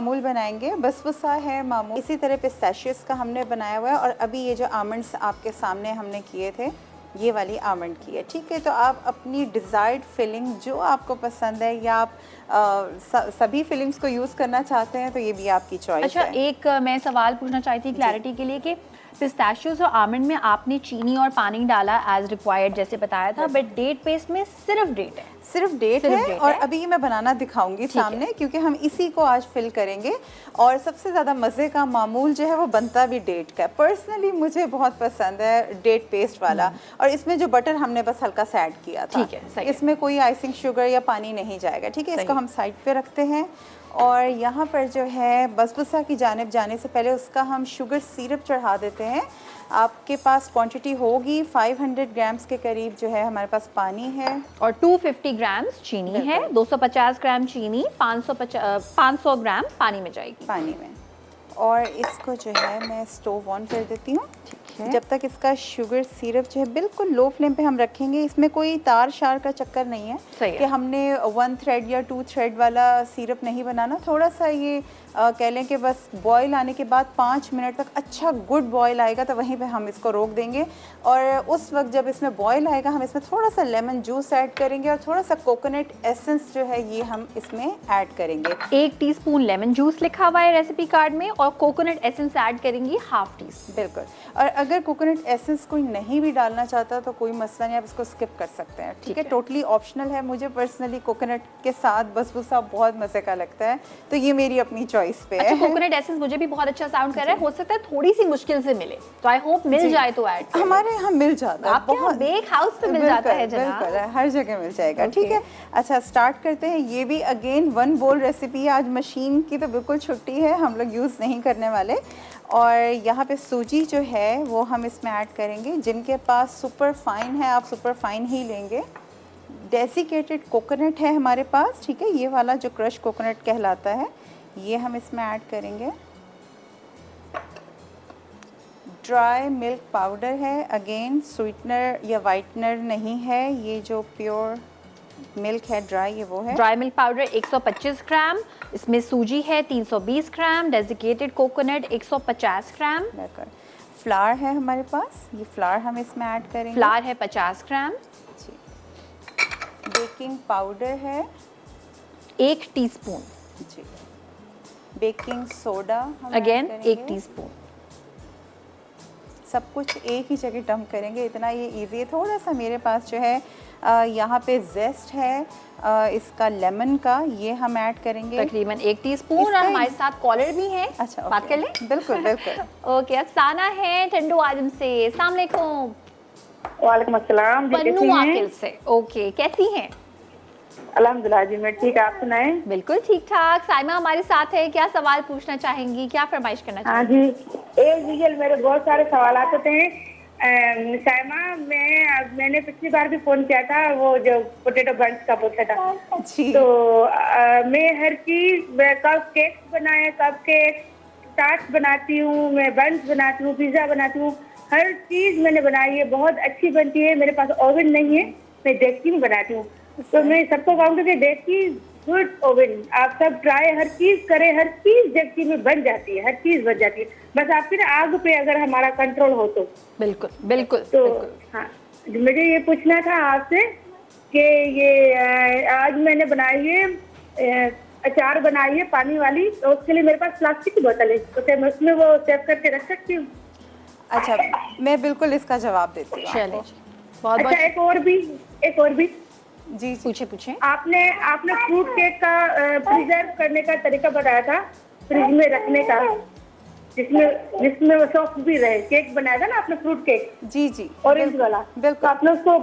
मामूल बनाएंगे, बसबुसा है मामूल, इसी तरह पिस्ताशियस का हमने बनाया हुआ है। और अभी ये जो आमंड्स आपके सामने हमने किए थे, ये वाली आमंड की है, ठीक है। तो आप अपनी डिज़ायर्ड फिलिंग जो आपको पसंद है, या आप सभी फिलिंग्स को यूज़ करना चाहते हैं, तो ये भी आपकी चॉइस अच्छा, है। एक मैं सवाल पूछना चाहती थी क्लैरिटी के लिए कि पिस्ताशियोज और आमंड में आपने चीनी और पानी डाला एज रिक्वायर्ड जैसे बताया था, बट डेट पेस्ट में सिर्फ डेट है। सिर्फ डेट है। और अभी मैं बनाना दिखाऊंगी सामने, क्योंकि हम इसी को आज फिल करेंगे। और सबसे ज़्यादा मज़े का मामूल जो है वो बनता भी डेट का। पर्सनली मुझे बहुत पसंद है डेट पेस्ट वाला। और इसमें जो बटर हमने बस हल्का सा ऐड किया था, ठीक है, इसमें कोई आइसिंग शुगर या पानी नहीं जाएगा, ठीक है। इसको हम साइड पे रखते हैं। और यहाँ पर जो है बसबुसा की जानिब जाने से पहले उसका हम शुगर सिरप चढ़ा देते हैं। आपके पास क्वांटिटी होगी 500 ग्राम्स के करीब जो है हमारे पास पानी है, और 250 ग्राम्स चीनी है। 250 ग्राम चीनी 500 ग्राम पानी में जाएगी, पानी में। और इसको जो है मैं स्टोव ऑन कर देती हूँ, ठीक है। जब तक इसका शुगर सिरप जो है बिल्कुल लो फ्लेम पे हम रखेंगे। इसमें कोई तार शार का चक्कर नहीं है कि हमने 1 थ्रेड या 2 थ्रेड वाला सिरप नहीं बनाना। थोड़ा सा ये कह लें कि बस बॉईल आने के बाद 5 मिनट तक अच्छा गुड बॉईल आएगा, तो वहीं पे हम इसको रोक देंगे। और उस वक्त जब इसमें बॉईल आएगा, हम इसमें थोड़ा सा लेमन जूस ऐड करेंगे और थोड़ा सा कोकोनट एसेंस जो है ये हम इसमें ऐड करेंगे। 1 टीस्पून लेमन जूस लिखा हुआ है रेसिपी कार्ड में, और कोकोनट एसेंस ऐड करेंगी ½ टीस्पून। बिल्कुल। और अगर कोकोनट एसेंस कोई नहीं भी डालना चाहता तो कोई मसला नहीं, आप इसको स्किप कर सकते हैं, ठीक है। टोटली ऑप्शनल है। मुझे पर्सनली कोकोनट के साथ बसबुसा बहुत मज़े का लगता है, तो ये मेरी अपनी चॉइस पे है। कोकोनट एसेंस मुझे भी बहुत अच्छा साउंड कर रहा है। हो सकता है थोड़ी सी मुश्किल से मिले, तो आई होप मिल जाए तो ऐड। हमारे यहाँ मिल जाता है, बहुत बेक हाउस पे मिल जाता है जनाब, बिल्कुल हर जगह मिल जाएगा, ठीक है। अच्छा, स्टार्ट करते हैं। ये भी अगेन 1 बोल रेसिपी है। आज मशीन की तो बिल्कुल छुट्टी है, हम लोग यूज़ नहीं करने वाले। और यहाँ पे सूजी जो है वो हम इसमें ऐड करेंगे। जिनके पास सुपर फाइन है, आप सुपर फाइन ही लेंगे। डेसिकेटेड कोकोनट है हमारे पास, ठीक है। ये वाला जो क्रश कोकोनट कहलाता है, ये हम इसमें ऐड करेंगे। ड्राई मिल्क पाउडर है, अगेन स्वीटनर या वाइटनर नहीं है, ये जो प्योर मिल्क है ड्राई, ये वो है। ड्राई मिल्क पाउडर 125 ग्राम, इसमें सूजी है 320 ग्राम, डेसिकेटेड कोकोनट 150 ग्राम। फ्लावर है हमारे पास, ये फ्लावर हम इसमें ऐड करेंगे। फ्लावर है 50 ग्राम। बेकिंग पाउडर है 1 टीस्पून जी। Baking soda again 1 teaspoon. सब कुछ एक ही जगह डंप करेंगे, इतना ये इजी है। थोड़ा सा मेरे पास जो है यहाँ पे जेस्ट है इसका लेमन का, ये हम ऐड करेंगे तकरीबन 1 टीस्पून। और हमारे साथ कॉलर भी है। अच्छा, बात कर लें? बिल्कुल बिल्कुल। ओके, अफसाना है ठंडू आजम से। अस्सलाम वालेकुम। वालेकुम अस्सलाम जी, पन्नू वाकिल से। ओके, कैसी हैं? अल्हम्दुलिल्लाह जी, मैं ठीक। आप सुनाएं? बिल्कुल ठीक ठाक। साइमा हमारे साथ है, क्या सवाल पूछना चाहेंगी, क्या फरमाइश करना चाहेंगी? हाँ जी, एज यूजुअल मेरे बहुत सारे सवाल होते हैं। साइमा, मैंने पिछली बार भी फोन किया था, वो जो पोटैटो बंस का पूछा था जी। तो मैं हर चीज, कप केक्स बनाए, कप केक टार्ट बनाती हूँ, मैं बंस बनाती हूँ, पिज्जा बनाती हूँ, हर चीज मैंने बनाई है, बहुत अच्छी बनती है। मेरे पास ओवन नहीं है, मैं डेक्ची में बनाती हूँ। तो मैं सबको कहूँगी कि डेक्ची गुड ओवन, आप सब ट्राई, हर चीज करें, हर चीज डेक्ची में बन जाती है, हर चीज बन जाती है। बस आपकी ना आग पे अगर हमारा कंट्रोल हो तो। बिल्कुल बिल्कुल। तो हाँ, मुझे ये पूछना था आपसे कि ये आज मैंने बनाई है अचार बनाई है पानी वाली, तो उसके लिए मेरे पास प्लास्टिक की बोतल है, तो क्या मैं उसमें वो सेव करके रख सकती हूँ? अच्छा, मैं बिल्कुल इसका जवाब देती हूँ। चलिए, बहुत अच्छा, एक और भी जी, पूछे। आपने फ्रूट केक का प्रिजर्व करने का तरीका बताया था, फ्रिज में रखने का, जिसमें वो सॉफ्ट भी रहे। केक बनाया था ना आपने, फ्रूट केक। जी जी, ऑरेंज वाला। बिल्कुल। तो आपने उसको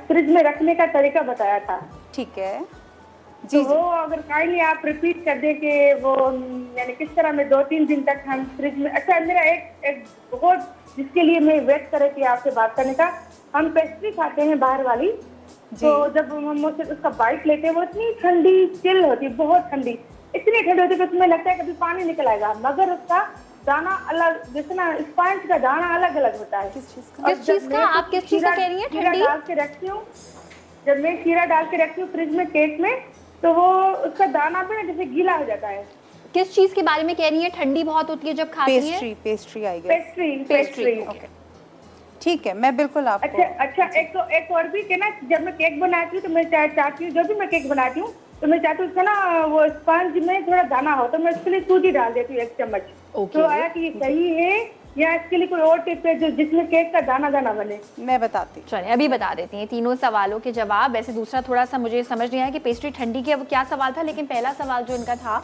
फ्रिज में रखने का तरीका बताया था, ठीक है जी। तो वो अगर काइंडली आप रिपीट कर दे कि वो यानी किस तरह में 2-3 दिन तक हम फ्रिज में। अच्छा, मेरा एक बहुत, जिसके लिए मैं वेट कर रही थी आपसे बात करने का, हम पेस्ट्री खाते हैं बाहर वाली, तो जब हम उसका बाइट लेते हैं वो इतनी ठंडी चिल होती है, बहुत ठंडी, इतनी ठंडी होती है कि उसमें लगता है कभी पानी निकल आएगा, मगर उसका दाना अलग, जैसे ना स्पंज का दाना अलग अलग होता है। किस चीज का? आप किस चीज का कह रही हैं? ठंडी डाल के रखती हूँ, जब मैं शीरा डाल के रखती हूँ फ्रिज में केक में, तो वो उसका दाना पे ना जैसे गीला हो जाता है। किस चीज के बारे में कह रही है? ठंडी बहुत होती है जब खाती है? Pastry I guess. Pastry. Okay ठीक है, मैं बिल्कुल आपको। अच्छा एक और भी कि ना, जब मैं केक बनाती हूँ तो मैं चाहती हूँ, जब भी मैं केक बनाती हूँ तो मैं चाहती हूँ उसका ना वो स्पंज में थोड़ा दाना हो, तो मैं उसके लिए सूजी डाल देती हूँ 1 चम्मच। तो आया कि ये सही है या इसके लिए कोई और टिप है जो जिसमें केक का दाना दाना बने? मैं बताती हूँ, चलिए अभी बता देती हैं तीनों सवालों के जवाब। वैसे दूसरा थोड़ा सा मुझे समझ नहीं आया कि पेस्ट्री ठंडी की, अब क्या सवाल था, लेकिन पहला सवाल जो इनका था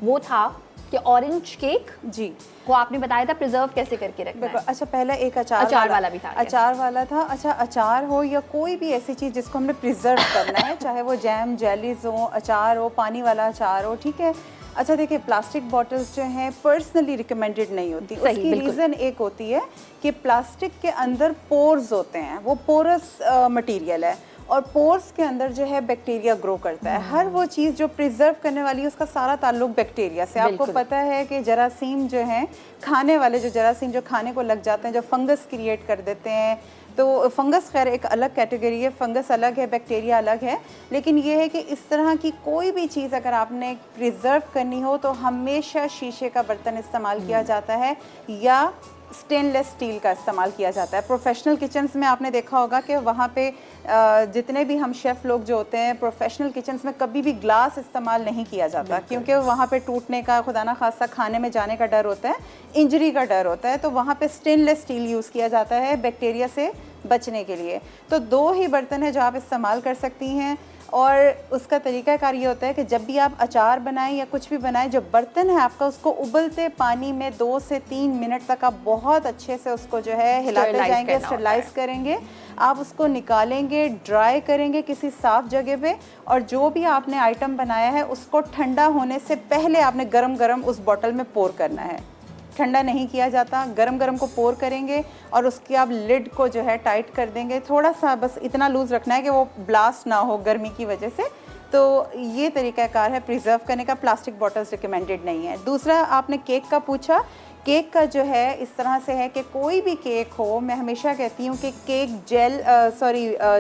वो था कि ऑरेंज केक जी को आपने बताया था प्रिजर्व कैसे करके रखना है। अच्छा, पहला एक अचार वाला भी था। अचार वाला था। अच्छा, अचार हो या कोई भी ऐसी चीज़ जिसको हमने प्रिजर्व करना है, चाहे वो जैम, जेलीज हो, अचार हो, पानी वाला अचार हो, ठीक है। अच्छा देखिए, प्लास्टिक बॉटल्स जो हैं पर्सनली रिकमेंडेड नहीं होती। उसकी रीज़न एक होती है कि प्लास्टिक के अंदर पोर्स होते हैं, वो पोरस मटेरियल है और पोर्स के अंदर जो है बैक्टीरिया ग्रो करता है। हर वो चीज़ जो प्रिजर्व करने वाली है उसका सारा ताल्लुक बैक्टीरिया से। आपको पता है कि जरासीम जो हैं, खाने वाले जो जरासीम जो खाने को लग जाते हैं, जो फंगस क्रिएट कर देते हैं, तो फंगस खैर एक अलग कैटेगरी है, फंगस अलग है, बैक्टीरिया अलग है। लेकिन ये है कि इस तरह की कोई भी चीज़ अगर आपने प्रिजर्व करनी हो तो हमेशा शीशे का बर्तन इस्तेमाल किया जाता है या स्टेनलेस स्टील का इस्तेमाल किया जाता है। प्रोफेशनल किचन्स में आपने देखा होगा कि वहाँ पे जितने भी हम शेफ़ लोग जो होते हैं प्रोफेशनल किचन्स में कभी भी ग्लास इस्तेमाल नहीं किया जाता, क्योंकि वहाँ पे टूटने का, खुदा ना खासा खाने में जाने का डर होता है, इंजरी का डर होता है। तो वहाँ पे स्टेनलेस स्टील यूज़ किया जाता है बैक्टीरिया से बचने के लिए। तो 2 ही बर्तन है जो आप इस्तेमाल कर सकती हैं और उसका तरीक़ाकार ये होता है कि जब भी आप अचार बनाएं या कुछ भी बनाएं, जो बर्तन है आपका उसको उबलते पानी में 2 से 3 मिनट तक आप बहुत अच्छे से उसको जो है हिलाते जाएंगे, स्टरलाइज करेंगे। आप उसको निकालेंगे, ड्राई करेंगे किसी साफ़ जगह पे, और जो भी आपने आइटम बनाया है उसको ठंडा होने से पहले आपने गरम गरम उस बॉटल में पोर करना है। ठंडा नहीं किया जाता, गरम गरम को पोर करेंगे और उसकी आप लिड को जो है टाइट कर देंगे। थोड़ा सा बस इतना लूज़ रखना है कि वो ब्लास्ट ना हो गर्मी की वजह से। तो ये तरीक़ाकार है प्रिजर्व करने का। प्लास्टिक बॉटल्स रिकमेंडेड नहीं है। दूसरा आपने केक का पूछा। केक का जो है इस तरह से है कि कोई भी केक हो, मैं हमेशा कहती हूँ कि केक जेल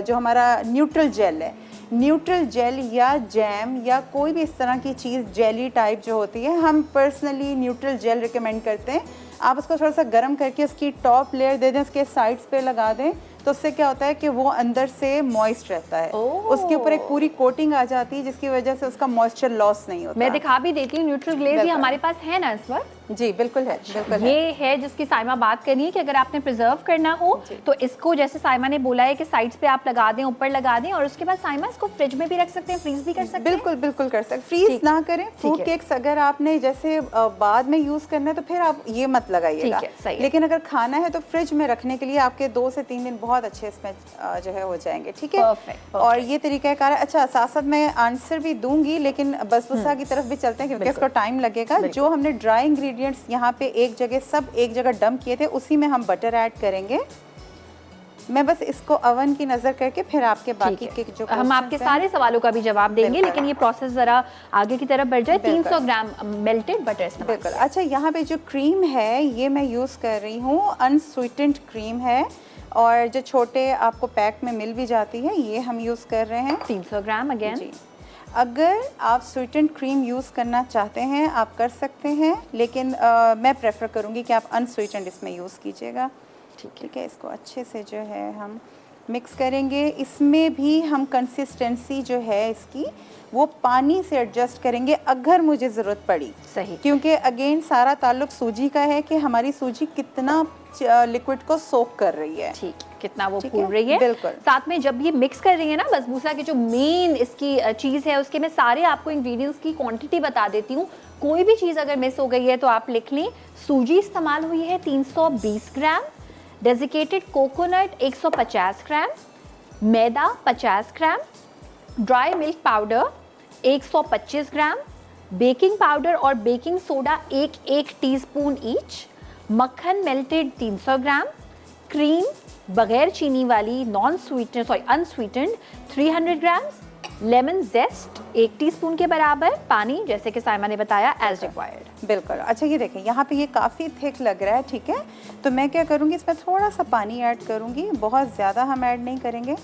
जो हमारा न्यूट्रल जेल है, न्यूट्रल जेल या जैम या कोई भी इस तरह की चीज़ जेली टाइप जो होती है, हम पर्सनली न्यूट्रल जेल रिकमेंड करते हैं। आप उसको थोड़ा सा गर्म करके उसकी टॉप लेयर दे दें, उसके साइड्स पे लगा दें, तो उससे क्या होता है कि वो अंदर से मॉइस्ट रहता है। उसके ऊपर एक पूरी कोटिंग आ जाती है जिसकी वजह से उसका मॉइस्चर लॉस नहीं होता। मैं दिखा भी देती हूँ, न्यूट्रल ग्लेज ये हमारे पास है ना इस वक्त? जी बिल्कुल है, बिल्कुल ये है जिसकी साइमा बात करनी है कि अगर आपने प्रिजर्व करना हो तो इसको, जैसे साइमा ने बोला है कि साइड्स पे आप लगा दें, ऊपर लगा दें, और उसके बाद साइमा इसको फ्रिज में भी रख सकते हैं, फ्रीज भी कर सकते हैं। बिल्कुल बिल्कुल कर सकते, फ्रीज ना करें। फ्रूट केक्स अगर आपने जैसे बाद में यूज करना है तो फिर आप ये मत लगाइएगा, लेकिन अगर खाना है तो फ्रिज में रखने के लिए आपके 2 से 3 दिन बहुत अच्छे इसमें जो है हो जाएंगे। ठीक है, और ये तरीका कार है। अच्छा, साथ साथ मैं आंसर भी दूंगी, लेकिन बसबुसा की तरफ भी चलते हैं क्योंकि इसको टाइम लगेगा। जो हमने ड्राई इंग्रेडिएंट्स यहाँ पे एक जगह डंप किए थे, उसी में हम बटर ऐड करेंगे। मैं बस इसको ओवन की नजर करके फिर आपके बाकी के जो हम आपके सारे सवालों का भी जवाब देंगे, लेकिन ये प्रोसेस जरा आगे की तरफ बढ़ जाए। 300 ग्राम मेल्टेड बटर। बिल्कुल। अच्छा, यहाँ पे जो क्रीम है ये मैं यूज़ कर रही हूँ, अनस्वीटेंड क्रीम है, और जो छोटे आपको पैक में मिल भी जाती है ये हम यूज़ कर रहे हैं। 300 ग्राम अगेन जी। अगर आप स्वीटेंड क्रीम यूज़ करना चाहते हैं आप कर सकते हैं, लेकिन मैं प्रेफर करूँगी कि आप अनस्वीटेंड इसमें यूज़ कीजिएगा। ठीक है, इसको अच्छे से जो है हम मिक्स करेंगे। इसमें भी हम कंसिस्टेंसी जो है इसकी वो पानी से एडजस्ट करेंगे अगर मुझे ज़रूरत पड़ी। सही, क्योंकि अगेन सारा ताल्लुक सूजी का है कि हमारी सूजी कितना लिक्विड को सोक कर रही है, ठीक, कितना वो फूल रही है। बिल्कुल। साथ में जब ये मिक्स कर रही है ना बसबूसा की जो मेन इसकी चीज़ है, उसके मैं सारे आपको इंग्रेडिएंट्स की क्वांटिटी बता देती हूँ। कोई भी चीज़ अगर मिस हो गई है तो आप लिख लें। सूजी इस्तेमाल हुई है 320 ग्राम, डेजिकेटेड कोकोनट 150 ग्राम, मैदा 50 ग्राम, ड्राई मिल्क पाउडर 125 ग्राम, बेकिंग पाउडर और बेकिंग सोडा 1 टीस्पून ईच, मक्खन मेल्टेड 300 ग्राम, क्रीम बगैर चीनी वाली अनस्वीटेंड 300 ग्राम, लेमन जेस्ट 1 टीस्पून के बराबर, पानी जैसे कि साइमा ने बताया एज रिक्वायर्ड। बिल्कुल। अच्छा, ये देखें यहाँ पे ये काफ़ी थिक लग रहा है, ठीक है, तो मैं क्या करूँगी इसमें थोड़ा सा पानी ऐड करूँगी, बहुत ज़्यादा हम ऐड नहीं करेंगे,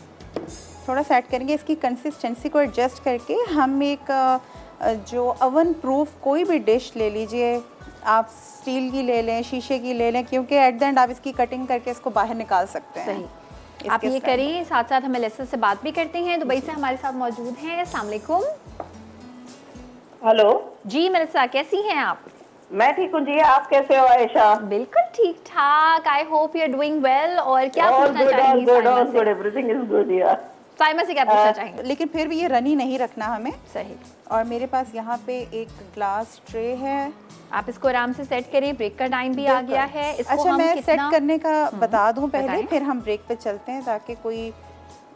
थोड़ा सा ऐड करेंगे। इसकी कंसिस्टेंसी को एडजस्ट करके हम एक जो ओवन प्रूफ कोई भी डिश ले लीजिए, आप स्टील की ले लें, शीशे की ले लें, क्योंकि एट द एंड आप इसकी कटिंग करके इसको बाहर निकाल सकते हैं। सही, आप ये करें, साथ साथ हमें लेसन से बात भी करते हैं। दुबई से हमारे साथ मौजूद हैं। अस्सलाम वालेकुम। हेलो जी मेलिसा, कैसी हैं आप? मैं ठीक हूँ जी, आप कैसे हो आयशा? बिल्कुल ठीक ठाक, I hope you are doing well. और क्या पूछना चाहेंगी साइमा से? एवरीथिंग इज गुड यार। साइमा से क्या पूछना चाहेंगे? लेकिन फिर भी ये रनी नहीं रखना हमें। सही। और मेरे पास यहाँ पे एक ग्लास ट्रे है, आप इसको आराम से सेट करें, ब्रेक का टाइम भी आ गया है। इसको अच्छा, हम मैं सेट करने का बता दूं पहले, बताएं। फिर हम ब्रेक पे चलते हैं, ताकि कोई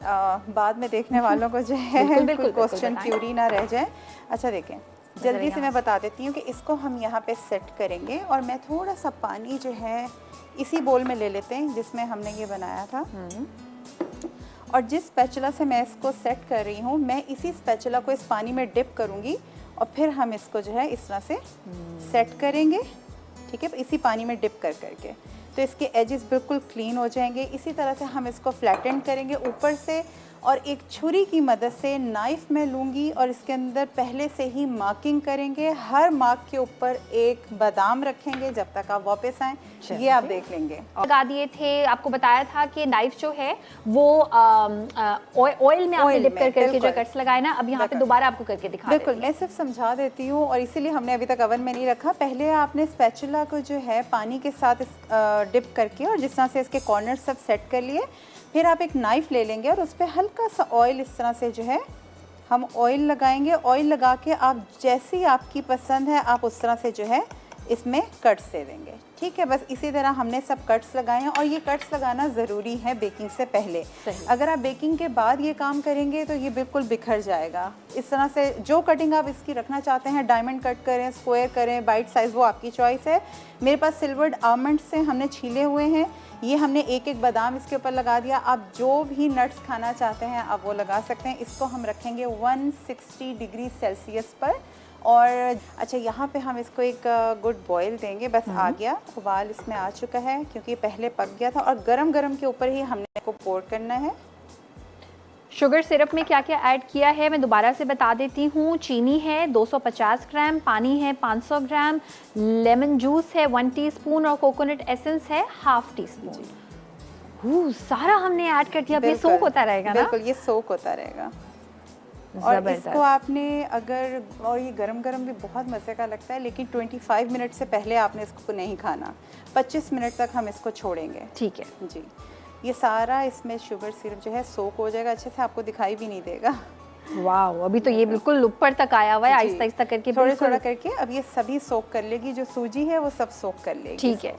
बाद में देखने वालों को जो है बिल्कुल क्वेश्चन क्यूरी ना रह जाए। अच्छा देखें, जल्दी से मैं बता देती हूँ कि इसको हम यहाँ पे सेट करेंगे। और मैं थोड़ा सा पानी जो है इसी बोल में ले लेते हैं जिसमें हमने ये बनाया था। और जिस स्पैचुला से मैं इसको सेट कर रही हूँ, मैं इसी स्पैचुला को इस पानी में डिप करूँगी और फिर हम इसको जो है इस तरह से सेट करेंगे। ठीक है, इसी पानी में डिप कर करके, तो इसके एजेस बिल्कुल क्लीन हो जाएंगे। इसी तरह से हम इसको फ्लैटेंड करेंगे ऊपर से, और एक छुरी की मदद से नाइफ में लूँगी और इसके अंदर पहले से ही मार्किंग करेंगे। हर मार्क के ऊपर एक बादाम रखेंगे जब तक आप वापस आएँ। ये आप देख लेंगे। लगा दिए थे, आपको बताया था कि नाइफ जो है वो ऑयल में आपने डिप करके जो कट्स लगाए ना, अब यहाँ पे दोबारा आपको करके दिखा बिल्कुल, मैं सिर्फ समझा देती हूँ, और इसीलिए हमने अभी तक ओवन में नहीं रखा। पहले आपने स्पैचुला को जो है पानी के साथ डिप करके और जिस तरह से इसके कॉर्नर सब सेट कर लिए, फिर आप एक नाइफ ले लेंगे और उस पर हल्का सा ऑयल इस तरह से जो है हम ऑयल लगाएंगे। ऑयल लगा के आप जैसी आपकी पसंद है आप उस तरह से जो है इसमें कट्स दे देंगे। ठीक है, बस इसी तरह हमने सब कट्स लगाए हैं। और ये कट्स लगाना ज़रूरी है बेकिंग से पहले। अगर आप बेकिंग के बाद ये काम करेंगे तो ये बिल्कुल बिखर जाएगा। इस तरह से जो कटिंग आप इसकी रखना चाहते हैं, डायमंड कट करें, स्क्वायर करें, बाइट साइज़, वो आपकी चॉइस है। मेरे पास सिल्वर्ड आलमंड से हमने छीले हुए हैं, ये हमने एक एक बादाम इसके ऊपर लगा दिया। आप जो भी नट्स खाना चाहते हैं आप वो लगा सकते हैं। इसको हम रखेंगे 160 डिग्री सेल्सियस पर। और अच्छा, यहाँ पे हम इसको एक गुड बॉईल देंगे। बस आ गया, उबाल इसमें आ चुका है क्योंकि पहले पक गया था। और गरम गरम के ऊपर ही हमने इसको पोर करना है। शुगर सिरप में क्या क्या ऐड किया है मैं दोबारा से बता देती हूँ। चीनी है 250 ग्राम, पानी है 500 ग्राम, लेमन जूस है 1 टीस्पून और कोकोनट एसेंस है ½ टीस्पून। सारा हमने ऐड कर दिया। अब ये सोक होता रहेगा ना? बिल्कुल, ये सोक होता रहेगा। और इसको आपने अगर, और ये गरम गरम भी बहुत मज़े का लगता है, लेकिन 25 मिनट से पहले आपने इसको नहीं खाना। 25 मिनट तक हम इसको छोड़ेंगे। ठीक है जी, ये सारा इसमें शुगर सिरप जो है सोक हो जाएगा अच्छे से, आपको दिखाई भी नहीं देगा। वाह, अभी तो ये बिल्कुल ऊपर तक आया हुआ है, आहिस्ता आहिस्ता करके थोड़ा थोड़ा करके। अब ये सभी सोक कर लेगी, जो सूजी है वो सब सोक कर लेगी। ठीक है।